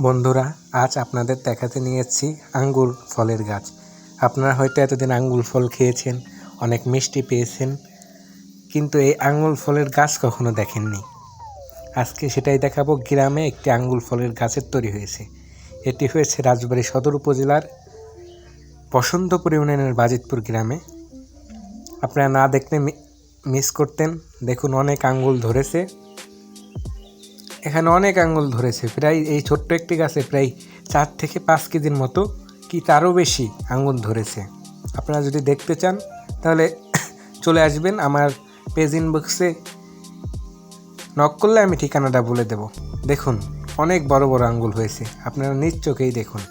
বন্ধুরা, আজ আপনাদের দেখাতে নিয়ে এসেছি আঙ্গুর ফলের গাছ। আপনারা হয়তো এতদিন আঙ্গুর ফল খেয়েছেন, অনেক মিষ্টি পেয়েছেন, কিন্তু এই আঙ্গুর ফলের গাছ কখনো দেখেননি। আজকে সেটাই দেখাবো। গ্রামে একটি আঙ্গুর ফলের গাছের তৈরি হয়েছে। এটি হয়েছে রাজবাড়ী সদর উপজেলার বসন্তপুর ইউনিয়নের বাজিতপুর গ্রামে। আপনারা না দেখলে মিস করতেন। দেখুন, অনেক আঙ্গুর ধরেছে, এখানে অনেক আঙ্গুর ধরেছে। প্রায় এই ছোট্ট একটি গাছে প্রায় 4 থেকে 5 কেজির মতো কি তারও বেশি আঙ্গুর ধরেছে। আপনারা যদি দেখতে চান তাহলে চলে আসবেন, আমার পেজ ইনবক্সে নক করলে আমি ঠিকানাটা বলে দেব। দেখুন, অনেক বড় বড় আঙ্গুর হয়েছে, আপনারা নিজ চোখেই দেখুন।